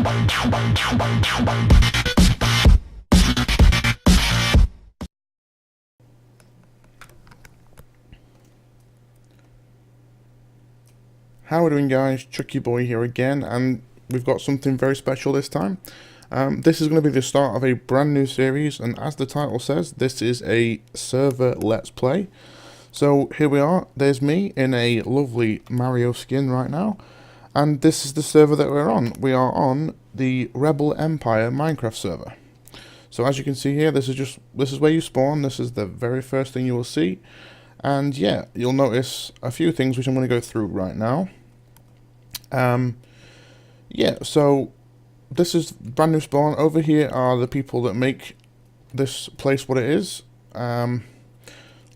How are we doing, guys? Chucky Boy here again, and we've got something very special this time. This is going to be the start of a brand new series, and as the title says, this is a server let's play. So here we are, there's me in a lovely Mario skin right now, and this is the server that we're on. We are on the Rebel Empire Minecraft server. So as you can see here, this is where you spawn. This is the very first thing you will see. And yeah, you'll notice a few things which I'm going to go through right now. Yeah, so this is brand new spawn. Over here are the people that make this place what it is. Loads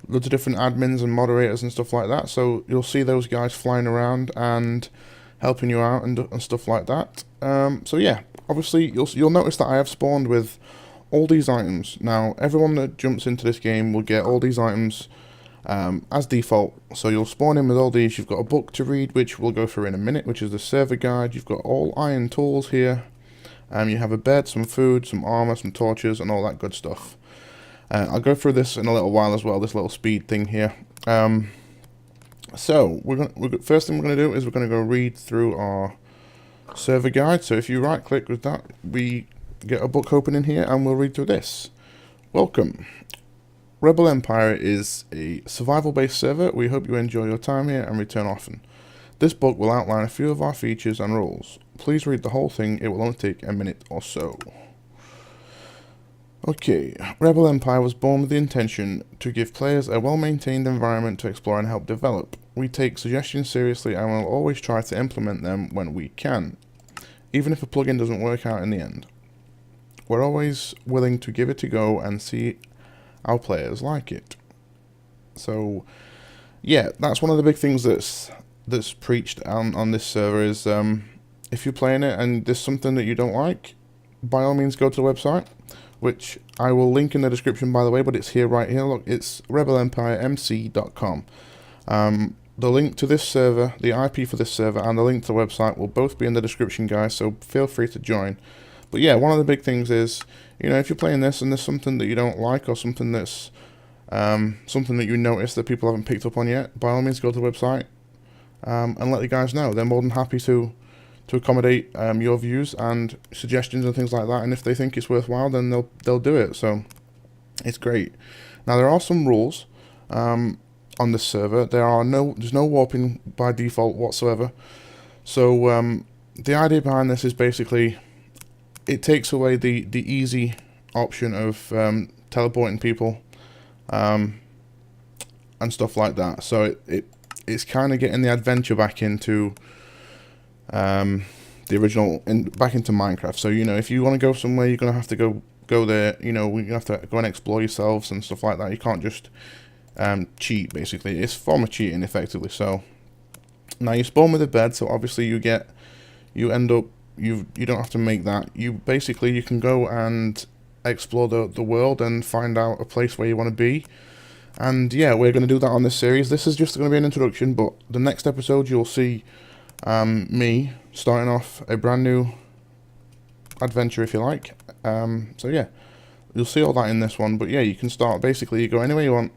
of different admins and moderators and stuff like that. So you'll see those guys flying around and helping you out and stuff like that. So yeah, obviously you'll notice that I have spawned with all these items. Now everyone that jumps into this game will get all these items as default. So you'll spawn in with all these. You've got a book to read, which we'll go through in a minute, which is the server guide. You've got all iron tools here. You have a bed, some food, some armor, some torches, and all that good stuff. I'll go through this in a little while as well, this little speed thing here. So first thing we're going to do is we're going to go read through our server guide. So if you right click with that, we get a book open in here and we'll read through this. Welcome. Rebel Empire is a survival-based server. We hope you enjoy your time here and return often. This book will outline a few of our features and rules. Please read the whole thing. It will only take a minute or so. Okay, Rebel Empire was born with the intention to give players a well-maintained environment to explore and help develop. We take suggestions seriously and will always try to implement them when we can, even if a plugin doesn't work out in the end. We're always willing to give it a go and see our players like it. So yeah, that's one of the big things that's preached on this server is if you're playing it and there's something that you don't like, by all means go to the website, which I will link in the description by the way, but it's here right here. Look, it's REMC.pw. The link to this server, the IP for this server, and the link to the website will both be in the description, guys, so feel free to join. But yeah, one of the big things is, you know, if you're playing this and there's something that you don't like or something that's something that you notice that people haven't picked up on yet, by all means go to the website and let the guys know. They're more than happy to accommodate your views and suggestions and things like that. And if they think it's worthwhile, then they'll do it. So it's great. Now there are some rules on this server. There's no warping by default whatsoever. So the idea behind this is basically, it takes away the easy option of teleporting people and stuff like that. So it's kind of getting the adventure back into the original, back into Minecraft. So you know, if you want to go somewhere, you're gonna have to go there. You know, you're gonna have to go and explore yourselves and stuff like that. You can't just cheat. Basically, it's a form of cheating effectively. So now you spawn with a bed. So obviously you end up. You don't have to make that. You can go and explore the world and find out a place where you want to be. And yeah, we're going to do that on this series. This is just going to be an introduction, but the next episode you'll see me starting off a brand new adventure, if you like. So yeah, you'll see all that in this one. But yeah, you can start, basically you go anywhere you want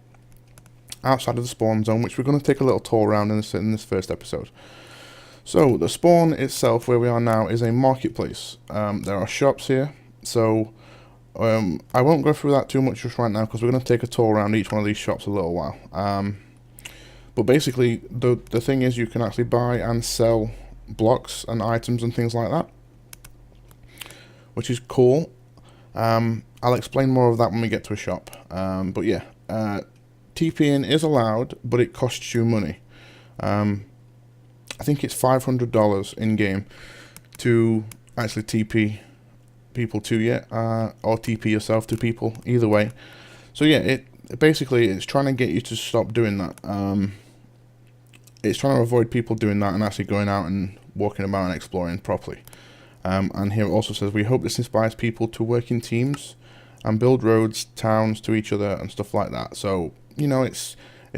outside of the spawn zone, which we're going to take a little tour around in this first episode. So the spawn itself, where we are now, is a marketplace. There are shops here, so I won't go through that too much just right now because we're going to take a tour around each one of these shops a little while. But basically, the thing is, you can actually buy and sell blocks and items and things like that, which is cool. I'll explain more of that when we get to a shop. But yeah, TPing is allowed, but it costs you money. I think it's $500 in game to actually TP people to you, or TP yourself to people, either way. So yeah, it's trying to get you to stop doing that. It's trying to avoid people doing that and actually going out and walking about and exploring properly. And here it also says, we hope this inspires people to work in teams and build roads, towns to each other and stuff like that. So, you know, it's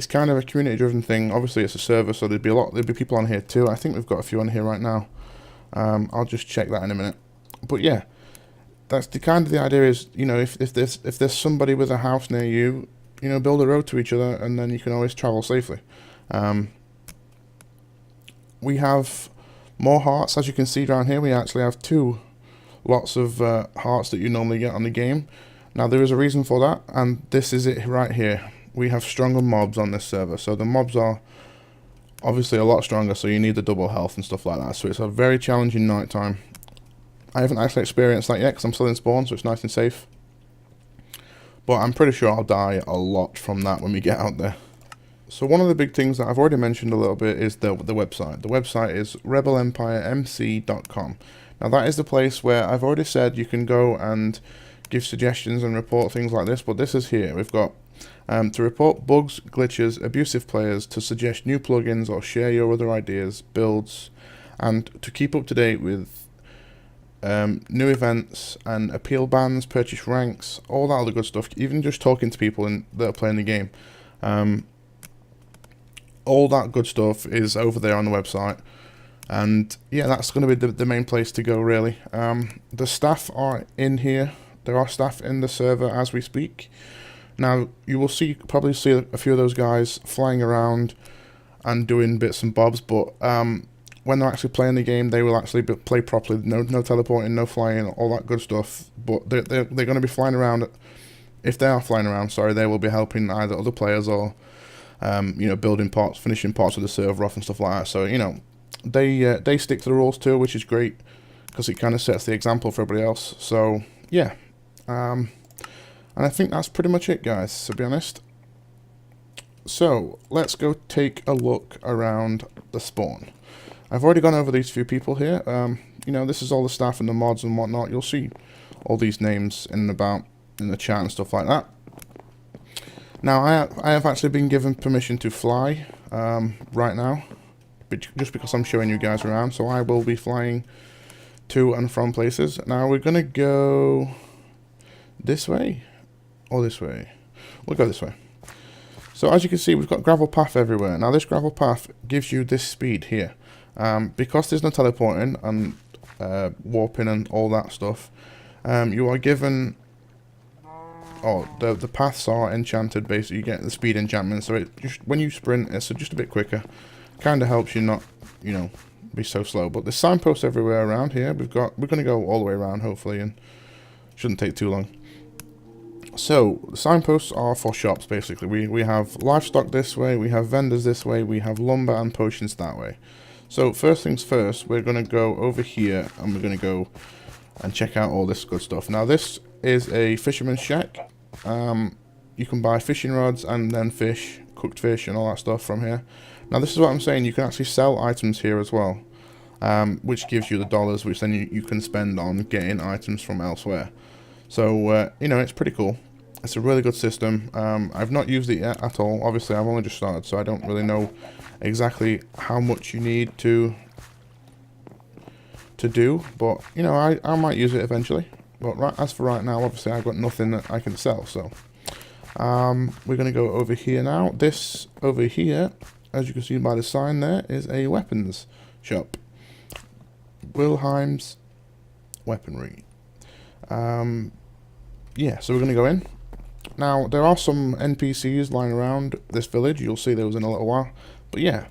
kind of a community-driven thing. Obviously, it's a server, so there'd be people on here too. I think we've got a few on here right now. I'll just check that in a minute. But yeah, that's the kind of the idea is, you know, if there's somebody with a house near you, you know, build a road to each other, and then you can always travel safely. We have more hearts, as you can see down here. We actually have 2 lots of hearts that you normally get on the game. Now there is a reason for that, and this is it right here. We have stronger mobs on this server, so the mobs are obviously a lot stronger, so you need the double health and stuff like that. So it's a very challenging night time. I haven't actually experienced that yet because I'm still in spawn, so it's nice and safe. But I'm pretty sure I'll die a lot from that when we get out there. So one of the big things that I've already mentioned a little bit is the website. The website is REMC.pw. Now that is the place where I've already said you can go and give suggestions and report things like this, but this is here. We've got to report bugs, glitches, abusive players, to suggest new plugins or share your other ideas, builds, and to keep up to date with new events and appeal bans, purchase ranks, all that other good stuff. Even just talking to people that are playing the game. All that good stuff is over there on the website. And yeah, that's going to be the main place to go, really. The staff are in here. There are staff in the server as we speak. Now, you will probably see a few of those guys flying around and doing bits and bobs, but when they're actually playing the game, they will actually play properly. No teleporting, no flying, all that good stuff. But they're going to be flying around. If they are flying around, sorry, they will be helping either other players or you know, building parts, finishing parts of the server off and stuff like that. So, you know, they stick to the rules too, which is great because it kind of sets the example for everybody else. So yeah, and I think that's pretty much it, guys, to be honest. So let's go take a look around the spawn. I've already gone over these few people here. You know, this is all the staff and the mods and whatnot. You'll see all these names in and about in the chat and stuff like that. Now, I have actually been given permission to fly right now, just because I'm showing you guys around, so I will be flying to and from places. Now, we're going to go this way, or this way. We'll go this way. So, as you can see, we've got gravel path everywhere. Now, this gravel path gives you this speed here. Because there's no teleporting and warping and all that stuff, you are given... Oh, the paths are enchanted, basically. You get the speed enchantment, so it just, when you sprint, it's just a bit quicker. Kind of helps you not, you know, be so slow. But there's signposts everywhere around here. We're going to go all the way around, hopefully, and shouldn't take too long. So, the signposts are for shops, basically. We have livestock this way, we have vendors this way, we have lumber and potions that way. So, first things first, we're going to go over here, and we're going to go and check out all this good stuff. Now, this is a fisherman's shack. You can buy fishing rods and then fish, cooked fish and all that stuff from here. Now this is what I'm saying, you can actually sell items here as well, which gives you the dollars, which then you can spend on getting items from elsewhere. So, you know, it's pretty cool. It's a really good system. I've not used it yet at all. Obviously, I've only just started, so I don't really know exactly how much you need to do, but, you know, I might use it eventually. But as for right now, obviously I've got nothing that I can sell, so we're going to go over here now. This over here, as you can see by the sign there, is a weapons shop. Wilhelm's Weaponry. Yeah, so we're going to go in. Now, there are some NPCs lying around this village. You'll see those in a little while. But yeah,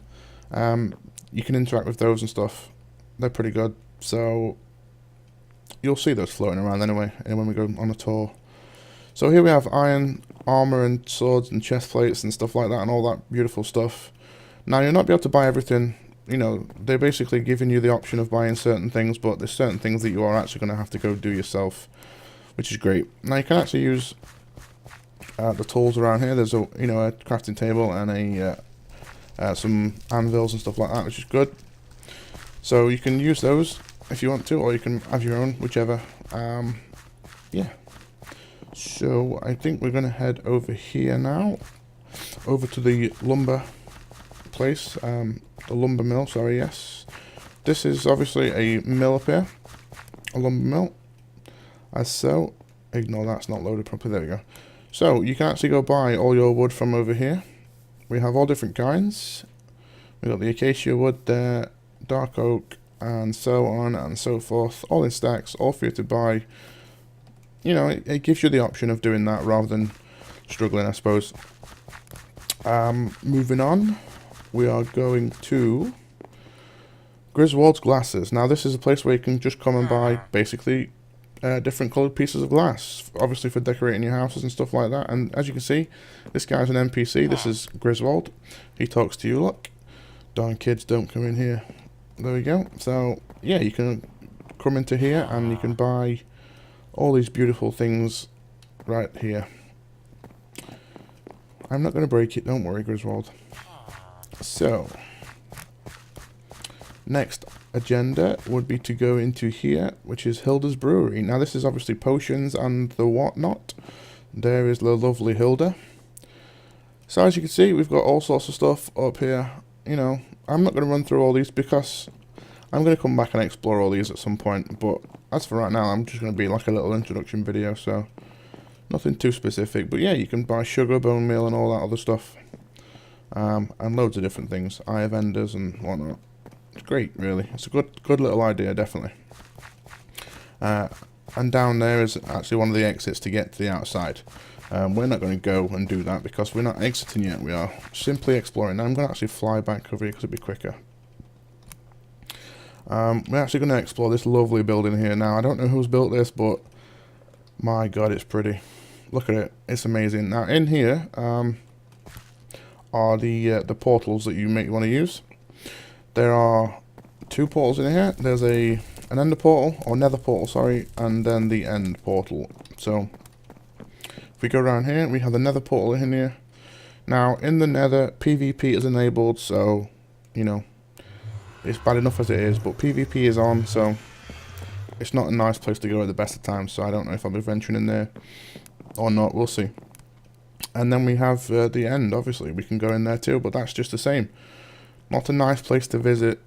you can interact with those and stuff. They're pretty good. So you'll see those floating around anyway, and when we go on a tour. So here we have iron armor and swords and chest plates and stuff like that, and all that beautiful stuff. Now, you'll not be able to buy everything. You know, they're basically giving you the option of buying certain things, but there's certain things that you are actually going to have to go do yourself, which is great. Now, you can actually use the tools around here. There's a a crafting table and some anvils and stuff like that, which is good. So you can use those if you want to, or you can have your own, whichever. Yeah. So I think we're going to head over here now, over to the lumber place, the lumber mill, sorry, yes. This is obviously a mill up here, a lumber mill, as so. Ignore that's not loaded properly, there we go. So you can actually go buy all your wood from over here. We have all different kinds. We've got the acacia wood there, dark oak, and so on and so forth, all in stacks, all for you to buy. You know, it gives you the option of doing that rather than struggling, I suppose. Moving on, we are going to Griswold's Glasses. Now this is a place where you can just come and buy basically different coloured pieces of glass, obviously for decorating your houses and stuff like that. And as you can see, this guy's an NPC. This is Griswold. He talks to you. Look, darn kids, don't come in here. There we go. So yeah, you can come into here and you can buy all these beautiful things right here. I'm not going to break it, don't worry, Griswold. So next agenda would be to go into here, which is Hilda's Brewery. Now this is obviously potions and the whatnot. There is the lovely Hilda. So as you can see, we've got all sorts of stuff up here. You know, I'm not going to run through all these because I'm going to come back and explore all these at some point. But as for right now, I'm just going to be like a little introduction video, so nothing too specific. But yeah, you can buy sugar, bone meal and all that other stuff. And loads of different things. Eye of Enders and whatnot. It's great, really. It's a good little idea, definitely. And down there is actually one of the exits to get to the outside. We're not going to go and do that because we're not exiting yet. We are simply exploring. Now I'm going to actually fly back over here because it'll be quicker. We're actually going to explore this lovely building here. Now I don't know who's built this, but my god, it's pretty. Look at it. It's amazing. Now in here are the portals that you may want to use. There are two portals in here. There's an ender portal, or nether portal, sorry, and then the end portal. So if we go around here, we have the nether portal in here. Now in the nether, PvP is enabled, so you know it's bad enough as it is, but PvP is on, so it's not a nice place to go at the best of times. So I don't know if I'll be venturing in there or not. We'll see. And then we have the end. Obviously, we can go in there too, but that's just the same. Not a nice place to visit,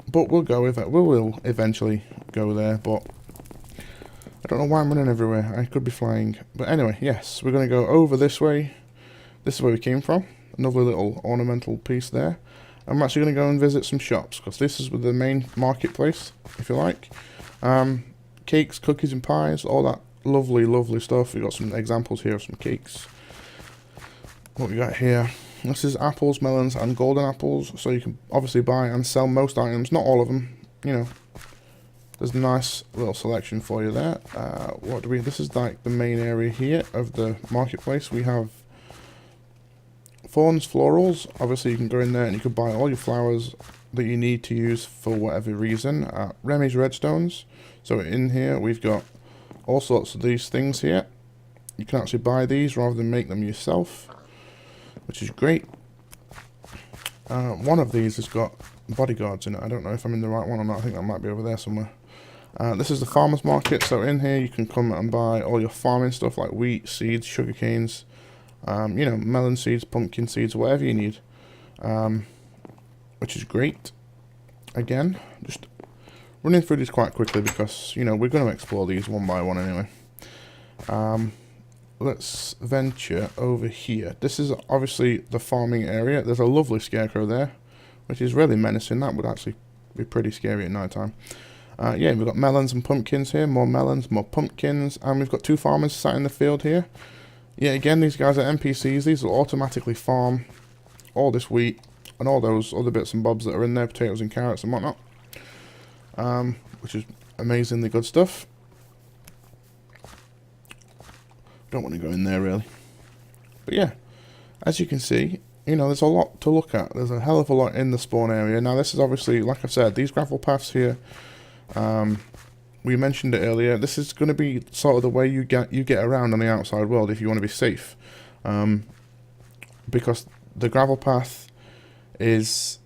but we'll go with it. We will eventually go there, but I don't know why I'm running everywhere. I could be flying. But anyway, yes, we're going to go over this way. This is where we came from. Another little ornamental piece there. I'm actually going to go and visit some shops, because this is the main marketplace, if you like. Cakes, cookies and pies, all that lovely, lovely stuff. We've got some examples here of some cakes. What we got here? This is apples, melons, and golden apples. So you can obviously buy and sell most items, not all of them. You know, there's a nice little selection for you there. What do we? This is like the main area here of the marketplace. We have Thorns Florals. Obviously, you can go in there and you can buy all your flowers that you need to use for whatever reason. Remy's Redstones. So in here we've got all sorts of these things here. You can actually buy these rather than make them yourself, which is great. One of these has got bodyguards in it. I don't know if I'm in the right one or not. I think that might be over there somewhere. This is the farmer's market. So in here you can come and buy all your farming stuff like wheat, seeds, sugar canes, you know, melon seeds, pumpkin seeds, whatever you need, which is great. Again, just running through these quite quickly because, you know, we're going to explore these one by one anyway. Let's venture over here. This is obviously the farming area. There's a lovely scarecrow there, which is really menacing. That would actually be pretty scary at night time. Yeah, we've got melons and pumpkins here. More melons, more pumpkins. And we've got two farmers sat in the field here. Yeah, again, these guys are NPCs. These will automatically farm all this wheat and all those other bits and bobs that are in there, potatoes and carrots and whatnot. Which is amazingly good stuff. Don't want to go in there really, but yeah, as you can see, you know, there's a lot to look at. There's a hell of a lot in the spawn area. Now this is obviously, like I said, these gravel paths here, we mentioned it earlier, this is going to be sort of the way you get around on the outside world if you want to be safe, because the gravel path is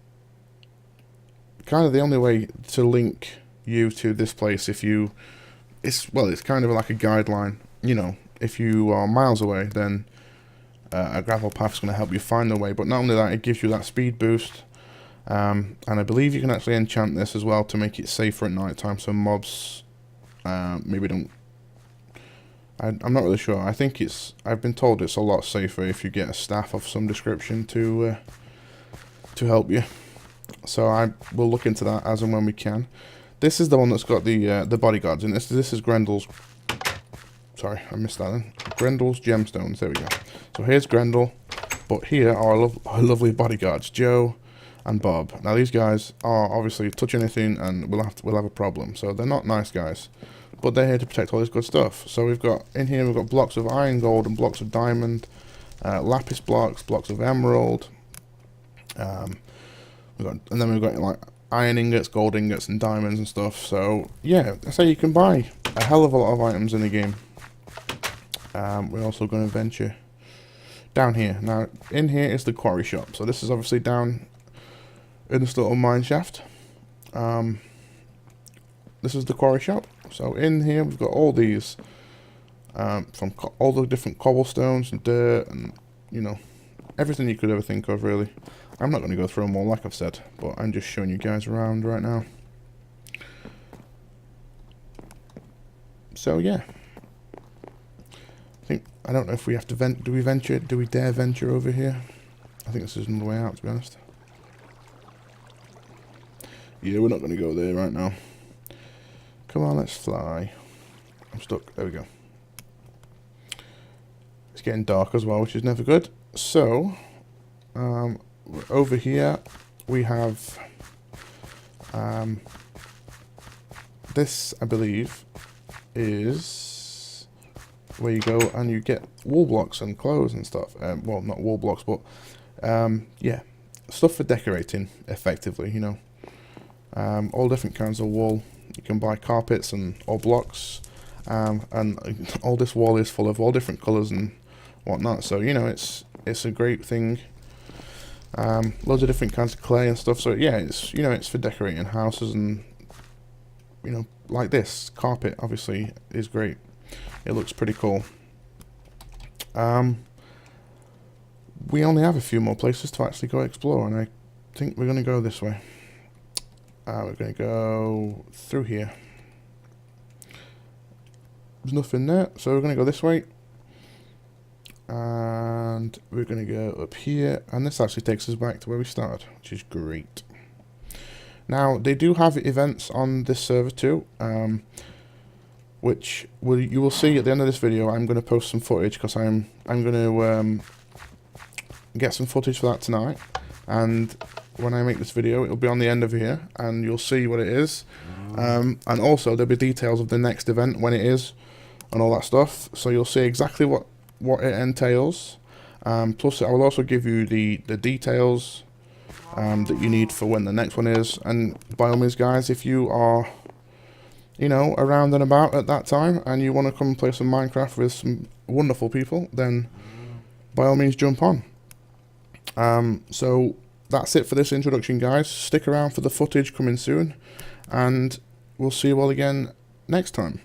kind of the only way to link you to this place. If you, it's kind of like a guideline, you know. If you are miles away, then a gravel path is going to help you find the way. But not only that, it gives you that speed boost. And I believe you can actually enchant this as well to make it safer at night time, so mobs maybe don't. I'm not really sure. I think it's. I've been told it's a lot safer if you get a staff of some description to help you. So I will look into that as and when we can. This is the one that's got the bodyguards, and this is Grendel's. Sorry, I missed that then. Grendel's gemstones. There we go. So here's Grendel, but here are our lovely bodyguards, Joe and Bob. Now these guys are obviously touch anything, and we'll have a problem. So they're not nice guys, but they're here to protect all this good stuff. So we've got in here, we've got blocks of iron, gold, and blocks of diamond, lapis blocks, blocks of emerald. And then we've got like iron ingots, gold ingots, and diamonds and stuff. So yeah, so you can buy a hell of a lot of items in the game. We're also going to venture down here. Now in here is the quarry shop. So this is obviously down in this little mine shaft. This is the quarry shop. So in here we've got all these from all the different cobblestones and dirt and, you know, everything you could ever think of, really. I'm not going to go through them all, like I've said, but I'm just showing you guys around right now. So yeah, I don't know if we have to do we dare venture over here? I think this is another way out, to be honest. Yeah, we're not going to go there right now. Come on, let's fly. I'm stuck. There we go. It's getting dark as well, which is never good. So, over here we have this, I believe, is where you go and you get wall blocks and clothes and stuff. Well, not wall blocks, but yeah, stuff for decorating, effectively, you know. All different kinds of wall. You can buy carpets and all blocks, and all this wall is full of all different colours and whatnot. So you know, it's a great thing. Loads of different kinds of clay and stuff. So yeah, it's, you know, it's for decorating houses, and you know, like this carpet obviously is great. It looks pretty cool. We only have a few more places to actually go explore, and I think we're going to go this way. We're going to go through here. There's nothing there, so we're going to go this way. And we're going to go up here, and this actually takes us back to where we started, which is great. Now, they do have events on this server too, which you will see at the end of this video. I'm going to post some footage, because I'm going to get some footage for that tonight, and when I make this video, it'll be on the end of here, and you'll see what it is. And also there'll be details of the next event, when it is, and all that stuff. So you'll see exactly what it entails. Plus, I will also give you the details that you need for when the next one is. And by all means, guys, if you are, you know, around and about at that time, and you want to come and play some Minecraft with some wonderful people, then by all means, jump on. So that's it for this introduction, guys. Stick around for the footage coming soon, and we'll see you all again next time.